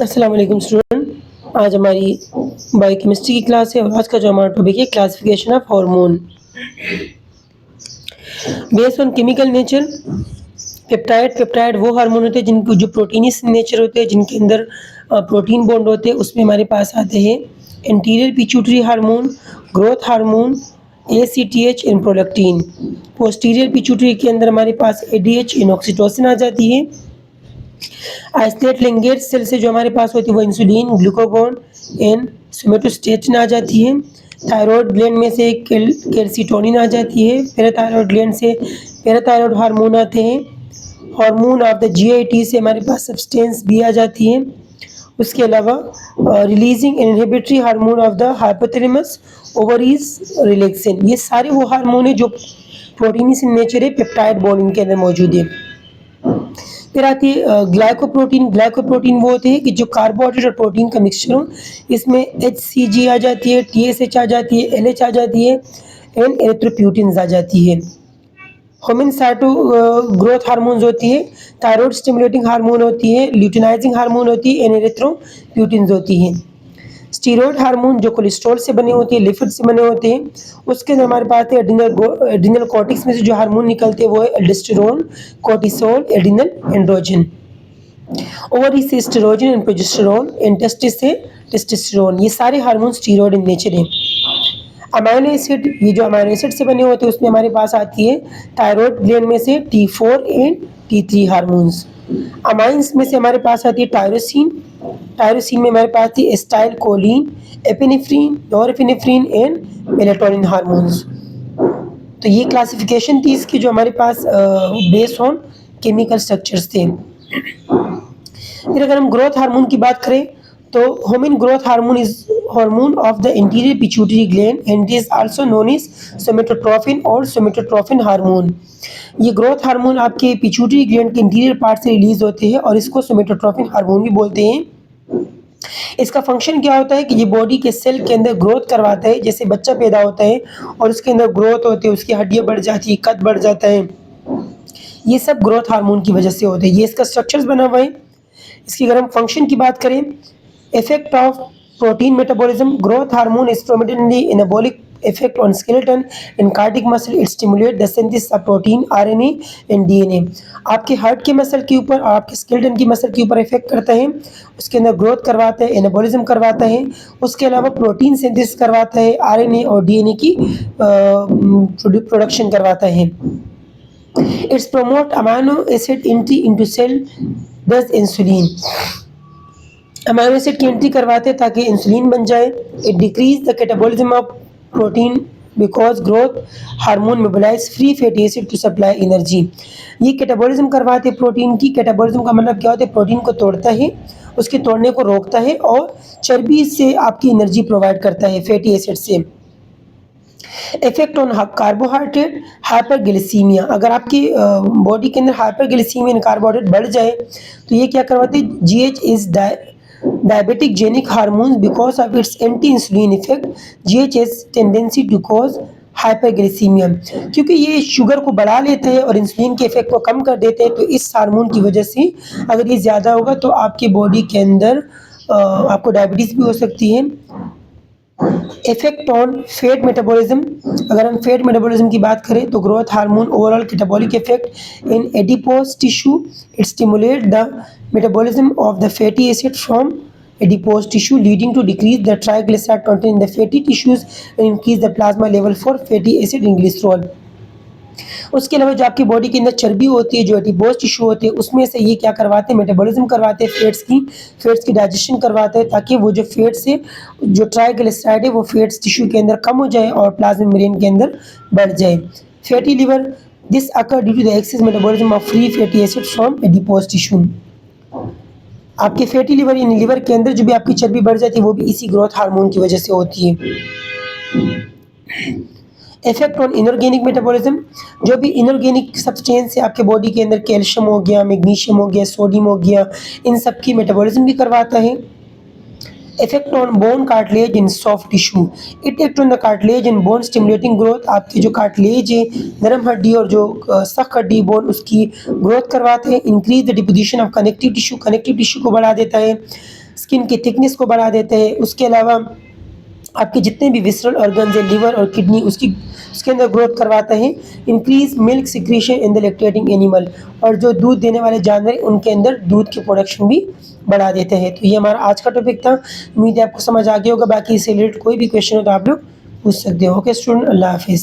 अस्सलाम वालेकुम स्टूडेंट। आज हमारी बायोकेमिस्ट्री की क्लास है और आज का जो हमारा टॉपिक है classification of hormone based on chemical nature. Peptide वो हार्मोन होते हैं जिनको जो प्रोटीनस नेचर होते हैं, जिनके अंदर प्रोटीन बॉन्ड होते हैं। उसमें हमारे पास आते हैं anterior pituitary hormone, growth hormone, ACTH and prolactin. Posterior pituitary के अंदर हमारे पास ADH एंड ऑक्सीटोसिन आ जाती है। आइसोलेट लिंगेट सेल से जो हमारे पास होती है वो इंसुलिन, ग्लूकागॉन एंड सोमेटोस्टेटिन आ जाती है। थायराइड ग्लैंड में से कैल्सिटोनिन आ जाती है। पैराथायराइड ग्लैंड से पैराथायराइड हार्मोन आते हैं। हार्मोन ऑफ द GIT से हमारे पास सब्सटेंस भी आ जाती है। उसके अलावा releasing inhibitory hormone of the hypothalamus, ovaries, relaxin. ये सारे वो हार्मोन है जो प्रोटीनस इन नेचर है, पेप्टाइड बॉन्ड इनके अंदर मौजूद है। फिर आती है ग्लाइकोप्रोटीन वो होते हैं कि जो कार्बोहाइड्रेट और प्रोटीन का मिक्सचर हो। इसमें HCG आ जाती है, TSH आ जाती है, LH आ जाती है एंड एरिथ्रोप्यूटिन्स आ जाती है। होमिनसाइटो ग्रोथ हार्मोन्स होती है, थायराइड स्टिमुलेटिंग हार्मोन होती है, ल्यूटिनाइजिंग हार्मोन होती है एंड एरिथ्रोप्यूटिन्स होती है। स्टीरॉयड हार्मोन जो कोलेस्ट्रॉल से बने होते हैं, लिपिड से बने होते हैं। उसके अंदर हमारे पास है एड्रिनल कॉर्टेक्स में से जो हार्मोन निकलते हैं वो है aldosterone, cortisol, adrenal androgen. Ovary से estrogen and progesterone, and testis से टेस्टोस्टेरोन। ये सारे हार्मोन स्टीरॉयड इन नेचर हैं। अमाइनो एसिड, ये जो अमाइनो एसिड से बने होते हैं उसमें हमारे पास आती है थायराइड ग्लैंड में से T4 and T3 hormones. Amines में से हमारे पास आती है टायरोसिन में हमारे पास आती है acetyl choline, epinephrine, norepinephrine and melatonin hormones. तो ये क्लासिफिकेशन थी इसकी जो हमारे पास बेस्ड ऑन केमिकल स्ट्रक्चर्स थे। फिर अगर हम ग्रोथ हार्मोन की बात करें तो human growth hormone is hormone of the interior pituitary gland and is also known as somatotropin और सोमेटोट्रोफिन हार्मोन। ये ग्रोथ हार्मोन आपके पिट्यूटरी ग्लैंड के इंटीरियर पार्ट से रिलीज होते हैं और इसको सोमेटोट्रोफिन हार्मोन भी बोलते हैं। इसका फंक्शन क्या होता है कि ये बॉडी के सेल के अंदर ग्रोथ करवाता है। जैसे बच्चा पैदा होता है और उसके अंदर ग्रोथ होती है, उसकी हड्डियां बढ़ जाती है, कद बढ़ जाता है, ये सब ग्रोथ हार्मोन की वजह से होता है। ये इसका स्ट्रक्चर्स बना हुआ है। इसकी अगर हम फंक्शन की बात करें, effect of protein metabolism, growth hormone is prominently anabolic effect on skeleton and cardiac muscle. It stimulate the synthesis of protein, RNA and DNA. आपके हार्ट के मसल के ऊपर और आपके स्केलेटन की मसल के ऊपर इफेक्ट करता है। उसके अंदर ग्रोथ करवाता है, एनाबॉलिज्म करवाता है। उसके अलावा प्रोटीन सिंथेसिस करवाता है, RNA और DNA की प्रोडक्शन करवाता है। It's promote amino acid entry into cell this insulin. Amino acid की एंट्री करवाते हैं ताकि इंसुलिन बन जाए। It decrease the catabolism of protein because growth hormone mobilise free fatty acid to supply energy. ये कैटाबॉलिज्म करवाते हैं प्रोटीन की। कैटाबॉलिज्म का मतलब क्या होता है? प्रोटीन को तोड़ता है, उसके तोड़ने को रोकता है और चर्बी से आपकी एनर्जी प्रोवाइड करता है, फैटी एसिड से। Effect on carbohydrate, hyperglycaemia. अगर आपकी बॉडी के अंदर हाइपरग्लिसीमिया कार्बोहाइड्रेट बढ़ जाए तो ये क्या करवाते हैं? GH is diabetic genic hormones because of its anti-insulin effect. GH has tendency to cause hyperglycemia, क्योंकि ये शुगर को बढ़ा लेते हैं और इंसुलिन के इफेक्ट को कम कर देते हैं। तो इस हार्मोन की वजह से अगर ये ज़्यादा होगा तो आपकी बॉडी के अंदर आपको डायबिटीज़ भी हो सकती है। इफेक्ट ऑन फैट मेटाबॉलिज्म, अगर हम फैट मेटाबॉलिज्म की बात करें तो growth hormone overall catabolic effect in adipose tissue, it stimulate the metabolism of the fatty acid from adipose tissue leading to decrease the triglyceride content in the fatty tissues and increase the plasma level for fatty acid and glycerol. उसके अलावा जो आपकी body के अंदर चर्बी होती है, जो एडिपोज टिश्यू होते हैं, उसमें से ये क्या करवाते हैं? मेटाबॉलिज्म करवाते हैं, फैट्स की डाइजेशन करवाते हैं ताकि वो जो फैट्स है, जो ट्राइग्लिसराइड है, वो फैट्स टिश्यू के अंदर कम हो जाए और प्लाज्मा मेम्ब्रेन के अंदर बढ़ जाए। Fatty liver, this occur due to the excess metabolism of free fatty acid from adipose tissue. आपके फैटी लिवर यानी लिवर के अंदर जो भी आपकी चर्बी बढ़ जाती है वो भी इसी ग्रोथ हार्मोन की वजह से होती है। इफेक्ट ऑन इनऑर्गेनिक मेटाबॉलिज्म, जो भी इनऑर्गेनिक सब्सटेंस है आपके बॉडी के अंदर, कैल्शियम हो गया, मैग्नीशियम हो गया, सोडियम हो गया, इन सब की मेटाबॉलिज्म भी करवाता है। Effect on bone cartilage in soft tissue, it act on the cartilage in bone stimulating growth. आपकी जो कार्टिलेज है, नरम हड्डी और जो सख्त हड्डी बोन, उसकी ग्रोथ करवाते हैं। Increase the deposition of connective tissue को बढ़ा देता है। स्किन की थिकनेस को बढ़ा देते हैं। उसके अलावा आपके जितने भी विसरल ऑर्गन्स है, लिवर और किडनी, उसके अंदर ग्रोथ करवाता है। Increase milk secretion in the lactating animal, और जो दूध देने वाले जानवर हैं उनके अंदर दूध की प्रोडक्शन भी बढ़ा देते हैं। तो ये हमारा आज का टॉपिक था। उम्मीद है आपको समझ आ गया होगा। बाकी इससे रिलेटेड कोई भी क्वेश्चन हो तो आप लोग पूछ सकते हो। ओके स्टूडेंट, अल्लाह हाफिज़।